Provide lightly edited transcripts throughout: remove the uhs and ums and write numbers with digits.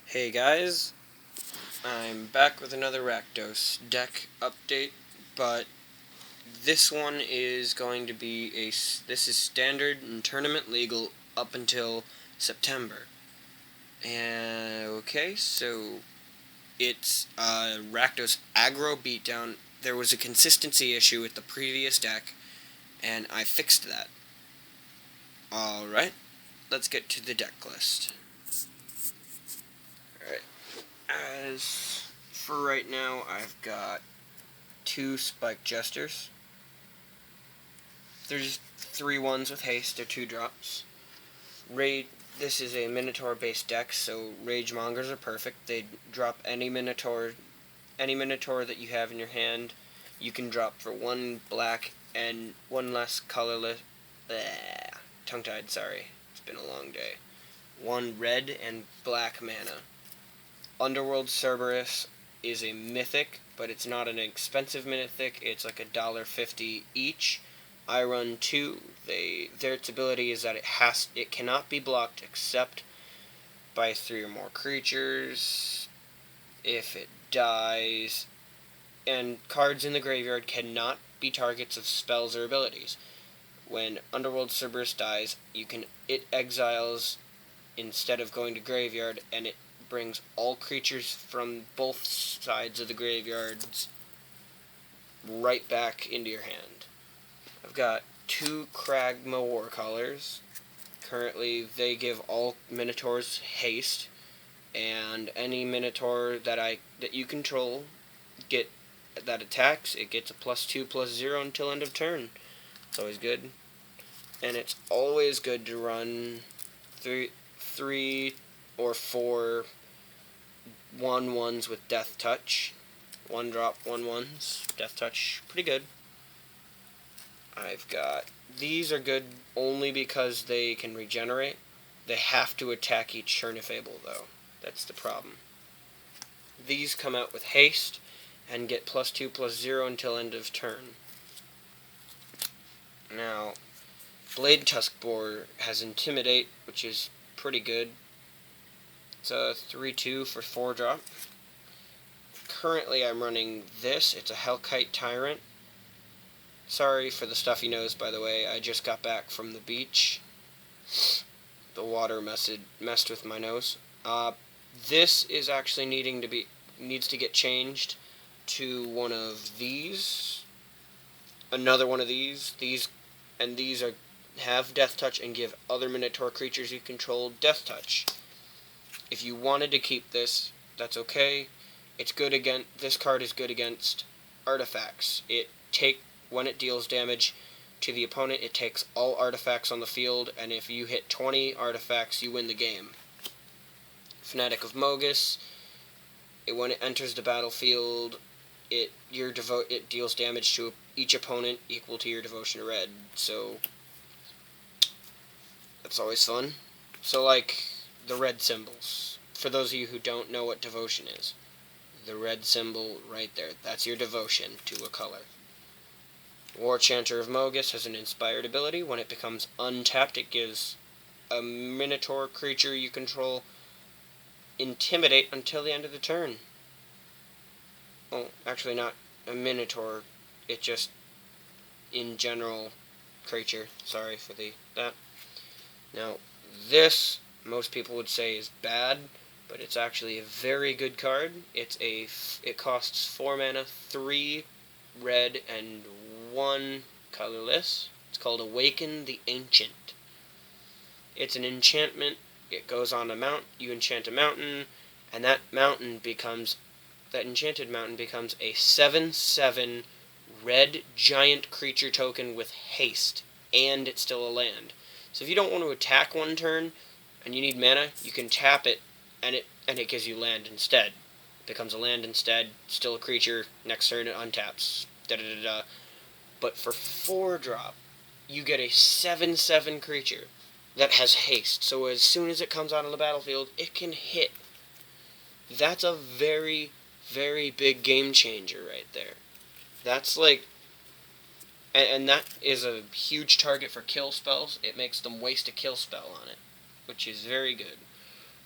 Hey guys, I'm back with another Rqkdos deck update, but this one is going to be this is standard and tournament legal up until September. And okay, so it's Rqkdos aggro beatdown. There was a consistency issue with the previous deck, and I fixed that. Alright, let's get to the deck list. Alright. As for right now, I've got 2 Spike Jesters. There's 3 ones with haste, they're 2 drops. This is a Minotaur based deck, so Rage Mongers are perfect. They drop any Minotaur that you have in your hand. You can drop for 1 black and 1 less colorless. Tongue-tied, sorry. It's been a long day. 1 red and black mana. Underworld Cerberus is a mythic, but it's not an expensive mythic. It's like $1.50 each. I run 2. Their ability is that it cannot be blocked except by 3 or more creatures. If it dies, and cards in the graveyard cannot be targets of spells or abilities. When Underworld Cerberus dies, it exiles instead of going to graveyard, and it brings all creatures from both sides of the graveyards right back into your hand. I've got 2 Kragma Warcallers. Currently, they give all Minotaurs haste, and any Minotaur that you control that attacks, it gets a +2/+0 until end of turn. It's always good, and it's always good to run 3 or 4 1/1s with Death Touch. 1 drop 1/1s. Death Touch, pretty good. These are good only because they can regenerate. They have to attack each turn if able, though. That's the problem. These come out with haste and get +2/+0 until end of turn. Now, Blade Tusk Boar has Intimidate, which is pretty good. It's a 3/2 for 4 drop. Currently I'm running this. It's a Hellkite Tyrant. Sorry for the stuffy nose, by the way. I just got back from the beach. The water messed with my nose. This is actually needs to get changed to one of these. Another one of these. These have Death Touch and give other Minotaur creatures you control Death Touch. If you wanted to keep this, that's okay. This card is good against artifacts. When it deals damage to the opponent, it takes all artifacts on the field, and if you hit 20 artifacts, you win the game. Fanatic of Mogus, when it enters the battlefield, it deals damage to each opponent equal to your devotion to red. So that's always fun. So like the red symbols. For those of you who don't know what devotion is, the red symbol right there, that's your devotion to a color. War Chanter of Mogus has an inspired ability. When it becomes untapped, it gives a Minotaur creature you control Intimidate until the end of the turn. Oh, actually not a Minotaur, it just in general creature. Sorry for that. Now, this most people would say is bad, but it's actually a very good card. It costs 4 mana, 3 red, and 1 colorless. It's called Awaken the Ancient. It's an enchantment. It goes on a mount. You enchant a mountain, and that enchanted mountain becomes a 7/7 red giant creature token with haste, and it's still a land. So if you don't want to attack one turn and you need mana, you can tap it, and it gives you land instead. It becomes a land instead, still a creature. Next turn it untaps. But for 4 drop, you get a 7/7 creature that has haste. So as soon as it comes out on the battlefield, it can hit. That's a very, very big game changer right there. That's like, and that is a huge target for kill spells. It makes them waste a kill spell on it, which is very good.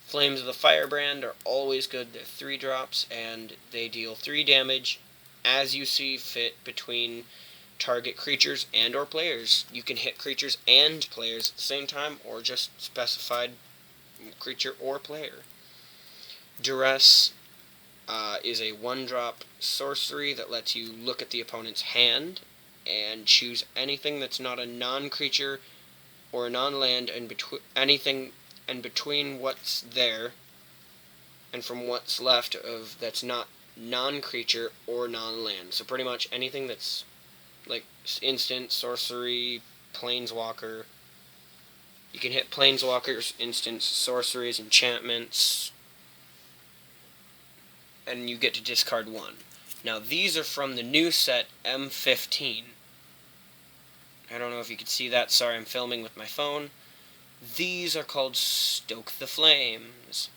Flames of the Firebrand are always good. They're 3 drops, and they deal 3 damage as you see fit between target creatures and or players. You can hit creatures and players at the same time, or just specified creature or player. Duress is a 1-drop sorcery that lets you look at the opponent's hand and choose anything that's not a non-creature or a non-land, and anything and between what's there and from what's left of that's not non-creature or non-land. So pretty much anything that's like instant, sorcery, planeswalker. You can hit planeswalkers, instants, sorceries, enchantments, and you get to discard 1. Now these are from the new set M15. I don't know if you can see that, sorry, I'm filming with my phone. These are called Stoke the Flames,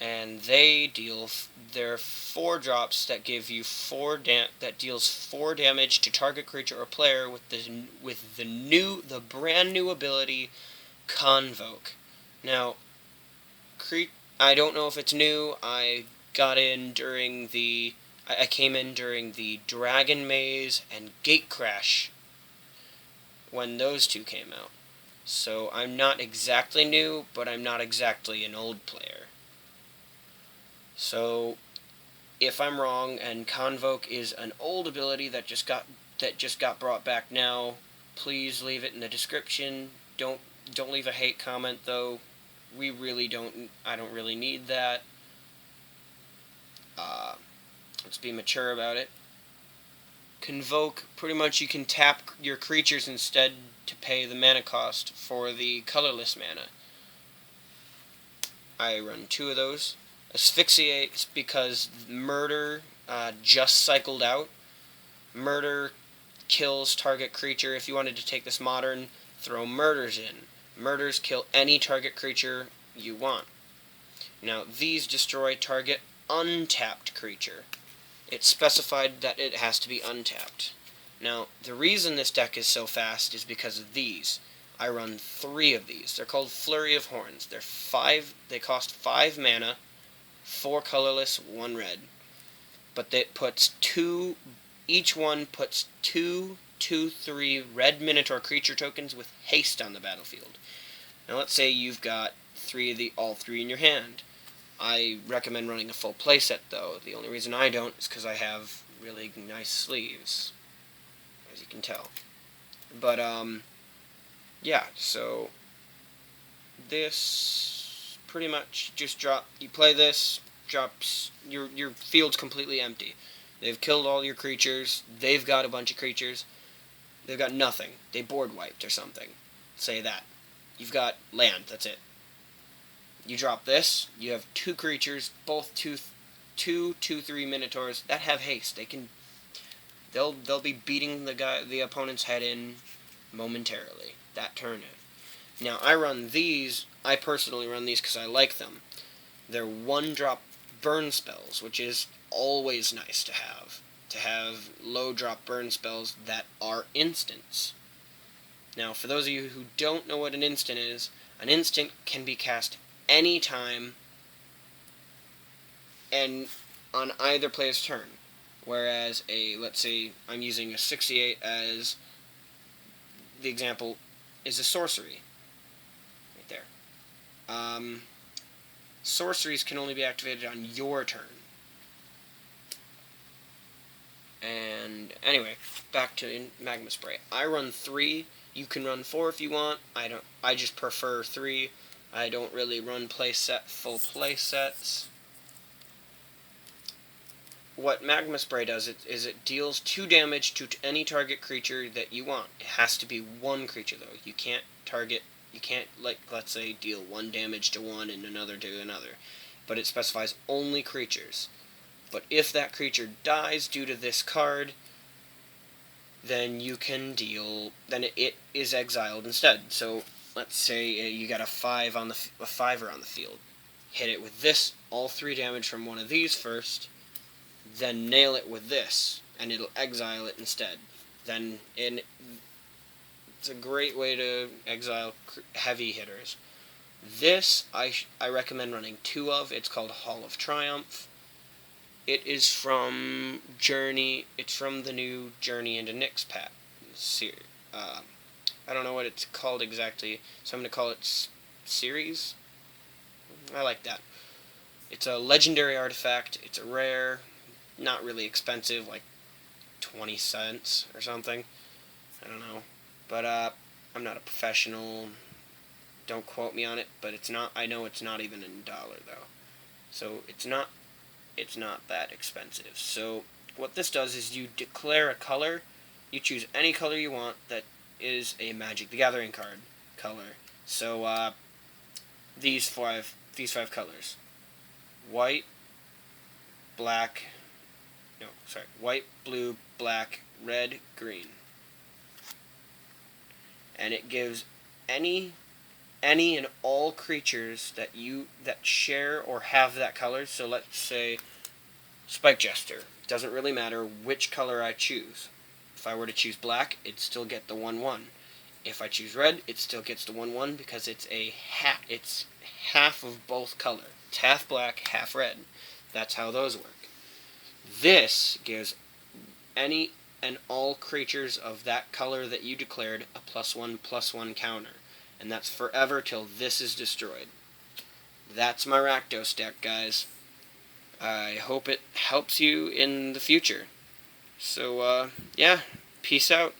and they're 4 drops that give you that deals 4 damage to target creature or player with the brand new ability Convoke. Now, I don't know if it's new. I came in during the Dragon Maze and Gatecrash when those 2 came out. So I'm not exactly new, but I'm not exactly an old player. So if I'm wrong and Convoke is an old ability that just got brought back now, please leave it in the description. Don't leave a hate comment though. I don't really need that. Let's be mature about it. Convoke, pretty much you can tap your creatures instead to pay the mana cost for the colorless mana. I run 2 of those. Asphyxiate because Murder just cycled out. Murder kills target creature. If you wanted to take this modern, throw Murders in. Murders kill any target creature you want. Now these destroy target untapped creature. It's specified that it has to be untapped. Now, the reason this deck is so fast is because of these. I run 3 of these. They're called Flurry of Horns. They cost 5 mana, 4 colorless, 1 red. But each one puts 2/2/3 red Minotaur creature tokens with haste on the battlefield. Now let's say you've got all 3 in your hand. I recommend running a full playset though. The only reason I don't is because I have really nice sleeves, as you can tell. But yeah, so this pretty much just you play this, drops your field's completely empty. They've killed all your creatures, they've got a bunch of creatures, they've got nothing. They board wiped or something. Say that. You've got land, that's it. You drop this, you have 2 creatures, both 2/3 Minotaurs that have haste. They'll be beating the opponent's head in momentarily that turn. Now I personally run these because I like them. They're 1-drop burn spells, which is always nice to have low drop burn spells that are instants. Now, for those of you who don't know what an instant is, an instant can be cast anytime and on either player's turn. Whereas let's say I'm using a 68 as the example, is a sorcery. Right there. Sorceries can only be activated on your turn. And anyway, back to Magma Spray. I run 3. You can run 4 if you want. I just prefer 3. I don't really run full play sets. What Magma Spray does is it deals 2 damage to any target creature that you want. It has to be 1 creature though. You can't like, let's say, deal 1 damage to one and another to another. But it specifies only creatures. But if that creature dies due to this card, then then it is exiled instead. So let's say you got a 5 on a 5er on the field. Hit it with this, all 3 damage from one of these first, then nail it with this, and it'll exile it instead. It's a great way to exile heavy hitters. This I recommend running 2 of. It's called Hall of Triumph. It is from Journey. It's from the new Journey into Nyx pack. I don't know what it's called exactly, so I'm going to call it series. I like that. It's a legendary artifact. It's a rare, not really expensive, like 20 cents or something. I don't know. But I'm not a professional. Don't quote me on it, but it's not. I know it's not even in dollar though. So it's not that expensive. So what this does is you declare a color. You choose any color you want that is a Magic the Gathering card color. So these five colors: white, black, white, blue, black, red, green. And it gives any and all creatures that share or have that color. So let's say Spike Jester. Doesn't really matter which color I choose. If I were to choose black, it'd still get the 1/1. If I choose red, it still gets the 1/1 because it's half of both color. It's half black, half red. That's how those work. This gives any and all creatures of that color that you declared a +1/+1 counter. And that's forever till this is destroyed. That's my Rqkdos deck, guys. I hope it helps you in the future. So, yeah, peace out.